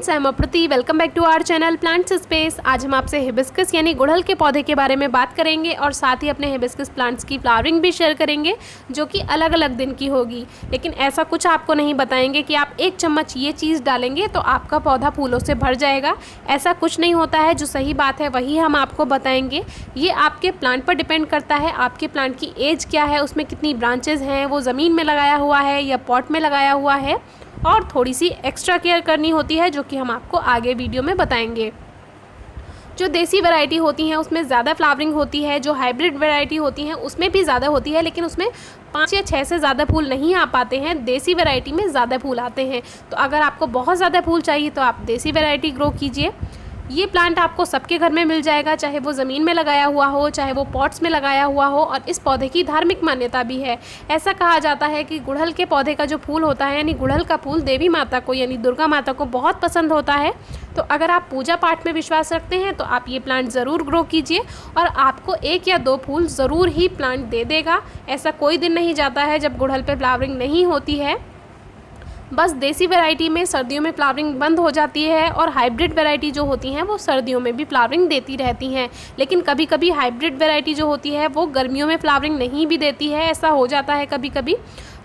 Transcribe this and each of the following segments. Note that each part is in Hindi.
Friends, I am Aprati. Welcome back to our channel plants space. आज हम आपसे हिबिस्कस यानी गुड़हल के पौधे के बारे में बात करेंगे और साथ ही अपने हिबिस्कस प्लांट्स की फ्लावरिंग भी शेयर करेंगे जो कि अलग अलग दिन की होगी। लेकिन ऐसा कुछ आपको नहीं बताएंगे कि आप 1 चम्मच ये चीज़ डालेंगे तो आपका पौधा फूलों से भर जाएगा। ऐसा कुछ नहीं होता है। जो सही बात है वही हम आपको बताएंगे। ये आपके प्लांट पर डिपेंड करता है, आपके प्लांट की एज क्या है, उसमें कितनी ब्रांचेज हैं, वो ज़मीन में लगाया हुआ है या पॉट में लगाया हुआ है, और थोड़ी सी एक्स्ट्रा केयर करनी होती है जो कि हम आपको आगे वीडियो में बताएंगे। जो देसी वैरायटी होती हैं उसमें ज़्यादा फ्लावरिंग होती है, जो हाइब्रिड वैरायटी होती हैं उसमें भी ज़्यादा होती है, लेकिन उसमें 5 या 6 से ज़्यादा फूल नहीं आ पाते हैं। देसी वैरायटी में ज़्यादा फूल आते हैं। तो अगर आपको बहुत ज़्यादा फूल चाहिए तो आप देसी वैरायटी ग्रो कीजिए। ये प्लांट आपको सबके घर में मिल जाएगा, चाहे वो ज़मीन में लगाया हुआ हो, चाहे वो पॉट्स में लगाया हुआ हो। और इस पौधे की धार्मिक मान्यता भी है। ऐसा कहा जाता है कि गुड़हल के पौधे का जो फूल होता है यानी गुड़हल का फूल देवी माता को यानी दुर्गा माता को बहुत पसंद होता है। तो अगर आप पूजा पाठ में विश्वास रखते हैं तो आप ये प्लांट ज़रूर ग्रो कीजिए और आपको 1 या 2 फूल ज़रूर ही प्लांट दे देगा। ऐसा कोई दिन नहीं जाता है जब गुड़हल पे फ्लावरिंग नहीं होती है। बस देसी वैरायटी में सर्दियों में फ्लावरिंग बंद हो जाती है और हाइब्रिड वैरायटी जो होती हैं वो सर्दियों में भी फ्लावरिंग देती रहती हैं। लेकिन कभी कभी हाइब्रिड वैरायटी जो होती है वो गर्मियों में फ्लावरिंग नहीं भी देती है। ऐसा हो जाता है कभी कभी।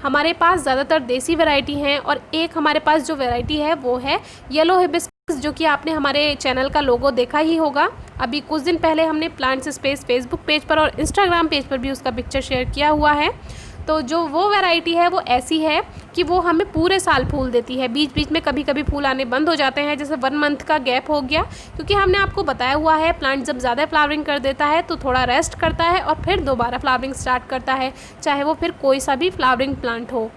हमारे पास ज़्यादातर देसी वैरायटी हैं और एक हमारे पास जो वैरायटी है वो है येलो हिबिस्कस, जो कि आपने हमारे चैनल का लोगो देखा ही होगा। अभी कुछ दिन पहले हमने प्लांट्स स्पेस फेसबुक पेज पर और इंस्टाग्राम पेज पर भी उसका पिक्चर शेयर किया हुआ है। तो जो वो वैरायटी है वो ऐसी है कि वो हमें पूरे साल फूल देती है। बीच बीच में कभी कभी फूल आने बंद हो जाते हैं, जैसे 1 मंथ का गैप हो गया, क्योंकि हमने आपको बताया हुआ है प्लांट जब ज़्यादा फ्लावरिंग कर देता है तो थोड़ा रेस्ट करता है और फिर दोबारा फ्लावरिंग स्टार्ट करता है, चाहे वो फिर कोई सा भी फ्लावरिंग प्लांट हो।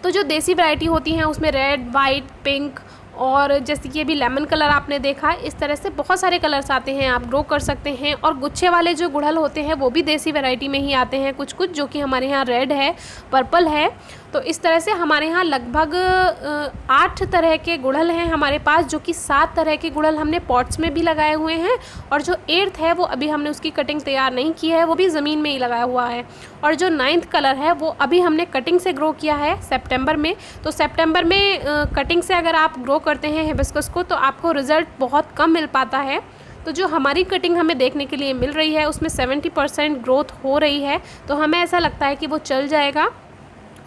तो जो देसी वैरायटी होती हैं उसमें रेड, वाइट, पिंक और जैसे कि अभी लेमन कलर आपने देखा, इस तरह से बहुत सारे कलर्स आते हैं, आप ग्रो कर सकते हैं। और गुच्छे वाले जो गुड़हल होते हैं वो भी देसी वैरायटी में ही आते हैं कुछ कुछ, जो कि हमारे यहाँ रेड है, पर्पल है। तो इस तरह से हमारे यहाँ लगभग 8 तरह के गुड़हल हैं हमारे पास, जो कि 7 तरह के गुड़हल हमने पॉट्स में भी लगाए हुए हैं और जो 8th है वो अभी हमने उसकी कटिंग तैयार नहीं की है, वो भी ज़मीन में ही लगाया हुआ है। और जो 9th कलर है वो अभी हमने कटिंग से ग्रो किया है सितंबर में। तो सितंबर में कटिंग से अगर आप ग्रो करते हैं हिबिस्कस को तो आपको रिज़ल्ट बहुत कम मिल पाता है। तो जो हमारी कटिंग हमें देखने के लिए मिल रही है उसमें 70% ग्रोथ हो रही है। तो हमें ऐसा लगता है कि वो चल जाएगा।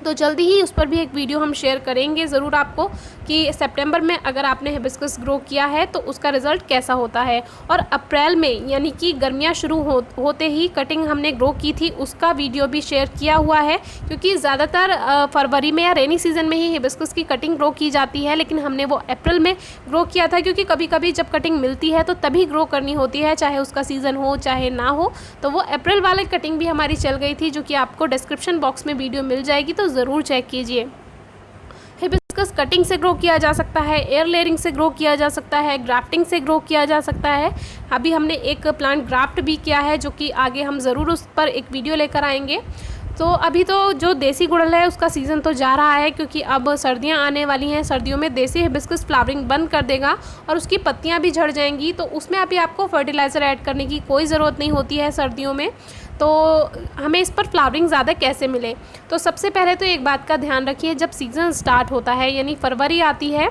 तो जल्दी ही उस पर भी एक वीडियो हम शेयर करेंगे ज़रूर आपको कि सितंबर में अगर आपने हिबिस्कस ग्रो किया है तो उसका रिज़ल्ट कैसा होता है। और अप्रैल में यानी कि गर्मियाँ शुरू होते ही कटिंग हमने ग्रो की थी, उसका वीडियो भी शेयर किया हुआ है, क्योंकि ज़्यादातर फरवरी में या रेनी सीज़न में ही हिबिस्कस की कटिंग ग्रो की जाती है। लेकिन हमने वो अप्रैल में ग्रो किया था, क्योंकि कभी कभी जब कटिंग मिलती है तो तभी ग्रो करनी होती है, चाहे उसका सीज़न हो चाहे ना हो। तो वो अप्रैल वाली कटिंग भी हमारी चल गई थी, जो कि आपको डिस्क्रिप्शन बॉक्स में वीडियो मिल जाएगी, तो ज़रूर चेक कीजिए। हिबिस्कस कटिंग से ग्रो किया जा सकता है, एयर लेयरिंग से ग्रो किया जा सकता है, ग्राफ्टिंग से ग्रो किया जा सकता है। अभी हमने एक प्लांट ग्राफ्ट भी किया है, जो कि आगे हम ज़रूर उस पर एक वीडियो लेकर आएंगे। तो अभी तो जो देसी गुड़हल है उसका सीज़न तो जा रहा है, क्योंकि अब सर्दियां आने वाली हैं। सर्दियों में देसी हिबिस्कस फ्लावरिंग बंद कर देगा और उसकी पत्तियां भी झड़ जाएंगी। तो उसमें अभी आपको फर्टिलाइज़र ऐड करने की कोई ज़रूरत नहीं होती है सर्दियों में। तो हमें इस पर फ्लावरिंग ज़्यादा कैसे मिले, तो सबसे पहले तो एक बात का ध्यान रखिए, जब सीज़न स्टार्ट होता है यानी फरवरी आती है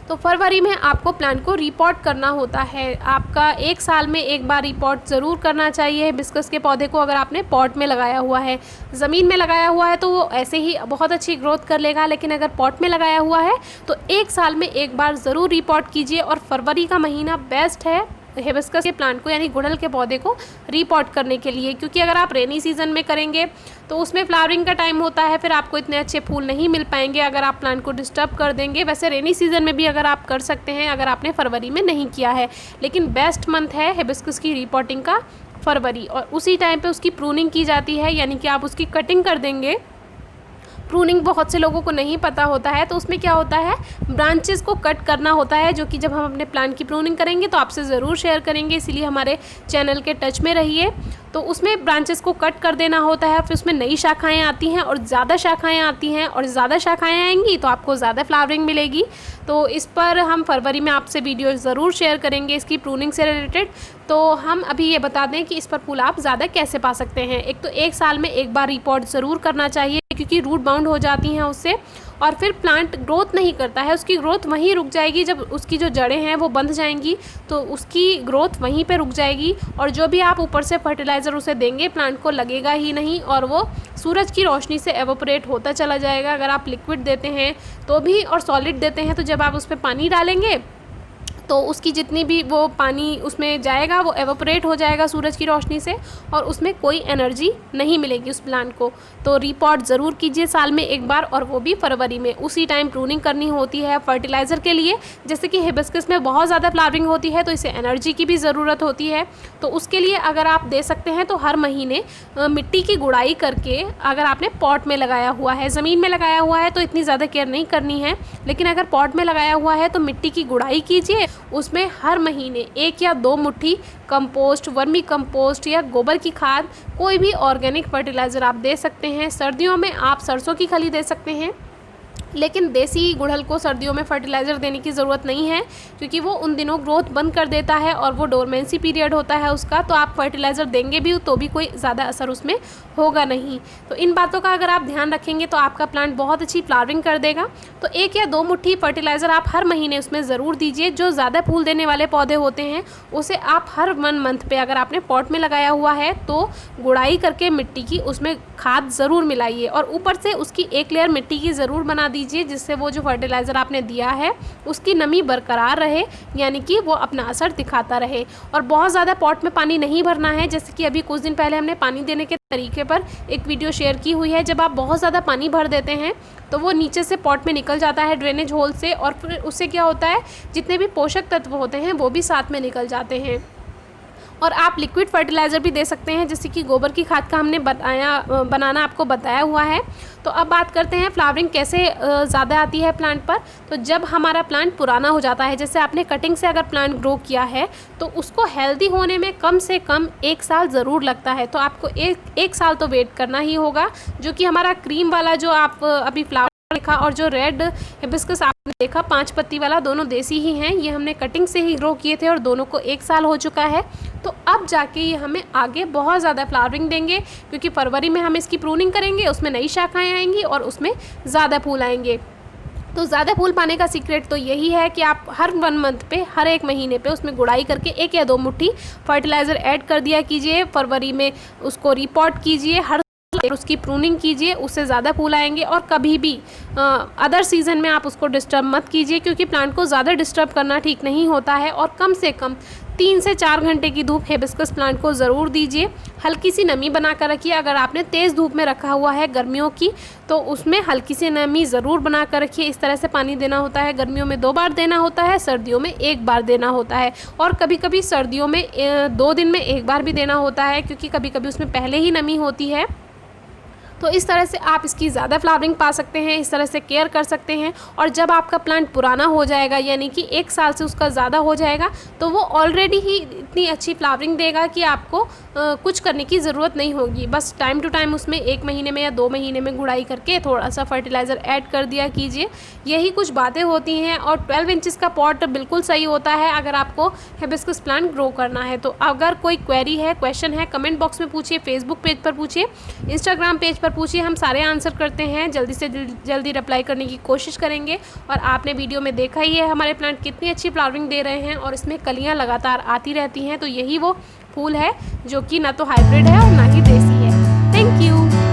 तो फरवरी में आपको प्लांट को रिपोर्ट करना होता है। आपका 1 साल में 1 बार रिपोर्ट ज़रूर करना चाहिए हिबिस्कस के पौधे को। अगर आपने पॉट में लगाया हुआ है, ज़मीन में लगाया हुआ है तो वो ऐसे ही बहुत अच्छी ग्रोथ कर लेगा, लेकिन अगर पॉट में लगाया हुआ है तो 1 साल में 1 बार ज़रूर रिपोर्ट कीजिए। और फरवरी का महीना बेस्ट है हिबिस्कस के प्लांट को यानी गुड़हल के पौधे को रिपोर्ट करने के लिए, क्योंकि अगर आप रेनी सीज़न में करेंगे तो उसमें फ्लावरिंग का टाइम होता है, फिर आपको इतने अच्छे फूल नहीं मिल पाएंगे अगर आप प्लांट को डिस्टर्ब कर देंगे। वैसे रेनी सीज़न में भी अगर आप कर सकते हैं, अगर आपने फरवरी में नहीं किया है, लेकिन बेस्ट मंथ है हिबिस्कस की रिपोर्टिंग का फरवरी। और उसी टाइम पर उसकी प्रूनिंग की जाती है, यानी कि आप उसकी कटिंग कर देंगे। प्रूनिंग बहुत से लोगों को नहीं पता होता है, तो उसमें क्या होता है, ब्रांचेस को कट करना होता है, जो कि जब हम अपने प्लांट की प्रूनिंग करेंगे तो आपसे ज़रूर शेयर करेंगे, इसीलिए हमारे चैनल के टच में रहिए। तो उसमें ब्रांचेस को कट कर देना होता है, फिर उसमें नई शाखाएं आती हैं और ज़्यादा शाखाएं आती हैं, और ज़्यादा शाखाएं आएंगी तो आपको ज़्यादा फ्लावरिंग मिलेगी। तो इस पर हम फरवरी में आपसे वीडियो ज़रूर शेयर करेंगे इसकी प्रूनिंग से रिलेटेड। तो हम अभी ये बता दें कि इस पर फूल आप ज़्यादा कैसे पा सकते हैं। एक तो 1 साल में एक बार रिपोर्ट ज़रूर करना चाहिए, क्योंकि रूट बाउंड हो जाती हैं उससे, और फिर प्लांट ग्रोथ नहीं करता है, उसकी ग्रोथ वहीं रुक जाएगी। जब उसकी जो जड़ें हैं वो बंध जाएंगी तो उसकी ग्रोथ वहीं पे रुक जाएगी, और जो भी आप ऊपर से फर्टिलाइज़र उसे देंगे प्लांट को लगेगा ही नहीं, और वो सूरज की रोशनी से एवोपरेट होता चला जाएगा। अगर आप लिक्विड देते हैं तो भी, और सॉलिड देते हैं तो जब आप उस पर पानी डालेंगे तो उसकी जितनी भी वो पानी उसमें जाएगा वो एवोपरेट हो जाएगा सूरज की रोशनी से, और उसमें कोई एनर्जी नहीं मिलेगी उस प्लांट को। तो रिपॉट ज़रूर कीजिए साल में एक बार, और वो भी फरवरी में। उसी टाइम प्रूनिंग करनी होती है फर्टिलाइज़र के लिए। जैसे कि हिबिस्कस में बहुत ज़्यादा फ्लावरिंग होती है तो इसे एनर्जी की भी ज़रूरत होती है, तो उसके लिए अगर आप दे सकते हैं तो हर महीने मिट्टी की गुड़ाई करके, अगर आपने पॉट में लगाया हुआ है, ज़मीन में लगाया हुआ है तो इतनी ज़्यादा केयर नहीं करनी है, लेकिन अगर पॉट में लगाया हुआ है तो मिट्टी की गुड़ाई कीजिए। उसमें हर महीने 1 या 2 मुट्ठी कंपोस्ट, वर्मी कंपोस्ट या गोबर की खाद, कोई भी ऑर्गेनिक फर्टिलाइज़र आप दे सकते हैं। सर्दियों में आप सरसों की खली दे सकते हैं, लेकिन देसी गुड़हल को सर्दियों में फर्टिलाइज़र देने की ज़रूरत नहीं है, क्योंकि वो उन दिनों ग्रोथ बंद कर देता है और वो डोरमेंसी पीरियड होता है उसका, तो आप फर्टिलाइज़र देंगे भी तो भी कोई ज़्यादा असर उसमें होगा नहीं। तो इन बातों का अगर आप ध्यान रखेंगे तो आपका प्लांट बहुत अच्छी फ्लावरिंग कर देगा। तो 1 या 2 मुट्ठी फर्टिलाइज़र आप हर महीने उसमें ज़रूर दीजिए। जो ज़्यादा फूल देने वाले पौधे होते हैं उसे आप हर 1 मंथ पे, अगर आपने पॉट में लगाया हुआ है तो गुड़ाई करके मिट्टी की उसमें खाद ज़रूर मिलाइए, और ऊपर से उसकी 1 लेयर मिट्टी की ज़रूर बना दीजिए, जिससे वो जो फर्टिलाइज़र आपने दिया है उसकी नमी बरकरार रहे, यानी कि वो अपना असर दिखाता रहे। और बहुत ज़्यादा पॉट में पानी नहीं भरना है। जैसे कि अभी कुछ दिन पहले हमने पानी देने के तरीके पर एक वीडियो शेयर की हुई है। जब आप बहुत ज़्यादा पानी भर देते हैं तो वो नीचे से पॉट में निकल जाता है ड्रेनेज होल से, और फिर उससे क्या होता है, जितने भी पोषक तत्व होते हैं वो भी साथ में निकल जाते हैं। और आप लिक्विड फर्टिलाइज़र भी दे सकते हैं, जैसे कि गोबर की खाद का हमने बनाना आपको बताया हुआ है। तो अब बात करते हैं फ्लावरिंग कैसे ज़्यादा आती है प्लांट पर। तो जब हमारा प्लांट पुराना हो जाता है, जैसे आपने कटिंग से अगर प्लांट ग्रो किया है तो उसको हेल्दी होने में कम से कम 1 साल ज़रूर लगता है। तो आपको एक साल तो वेट करना ही होगा। जो कि हमारा क्रीम वाला जो आप अभी फ्लावर देखा, और जो रेड हिबिस्कस आपने देखा 5 पत्ती वाला, दोनों देसी ही हैं। ये हमने कटिंग से ही ग्रो किए थे और दोनों को 1 साल हो चुका है। तो अब जाके ये हमें आगे बहुत ज़्यादा फ्लावरिंग देंगे, क्योंकि फरवरी में हम इसकी प्रूनिंग करेंगे, उसमें नई शाखाएं आएंगी और उसमें ज़्यादा फूल आएंगे। तो ज़्यादा फूल पाने का सीक्रेट तो यही है कि आप हर 1 मंथ पे, हर 1 महीने पे उसमें गुड़ाई करके 1 या 2 मुट्ठी फर्टिलाइज़र ऐड कर दिया कीजिए। फरवरी में उसको रिपोर्ट कीजिए, हर उसकी प्रूनिंग कीजिए, उससे ज़्यादा फूल आएंगे। और कभी भी अदर सीज़न में आप उसको डिस्टर्ब मत कीजिए, क्योंकि प्लांट को ज़्यादा डिस्टर्ब करना ठीक नहीं होता है। और कम से कम 3 से 4 घंटे की धूप हिबिस्कस प्लांट को ज़रूर दीजिए। हल्की सी नमी बना कर रखिए। अगर आपने तेज़ धूप में रखा हुआ है गर्मियों की, तो उसमें हल्की सी नमी ज़रूर बना कर रखिए। इस तरह से पानी देना होता है। गर्मियों में 2 बार देना होता है, सर्दियों में 1 बार देना होता है, और कभी कभी सर्दियों में 2 दिन में 1 बार भी देना होता है, क्योंकि कभी कभी उसमें पहले ही नमी होती है। तो इस तरह से आप इसकी ज़्यादा फ्लावरिंग पा सकते हैं, इस तरह से केयर कर सकते हैं। और जब आपका प्लांट पुराना हो जाएगा, यानी कि 1 साल से उसका ज़्यादा हो जाएगा, तो वो ऑलरेडी ही इतनी अच्छी फ्लावरिंग देगा कि आपको कुछ करने की ज़रूरत नहीं होगी। बस टाइम टू टाइम उसमें 1 महीने में या 2 महीने में गुड़ाई करके थोड़ा सा फर्टिलाइज़र ऐड कर दिया कीजिए। यही कुछ बातें होती हैं। और 12 इंचज़ का पॉट बिल्कुल सही होता है अगर आपको हिबिस्कस प्लांट ग्रो करना है। तो अगर कोई क्वेरी है, क्वेश्चन है, कमेंट बॉक्स में पूछिए, फेसबुक पेज पर पूछिए, इंस्टाग्राम पेज पर पूछिए, हम सारे आंसर करते हैं। जल्दी से जल्दी रिप्लाई करने की कोशिश करेंगे। और आपने वीडियो में देखा ही है हमारे प्लांट कितनी अच्छी फ्लावरिंग दे रहे हैं, और इसमें कलियां लगातार आती रहती हैं। तो यही वो फूल है जो कि ना तो हाइब्रिड है और ना ही देसी है। Thank you.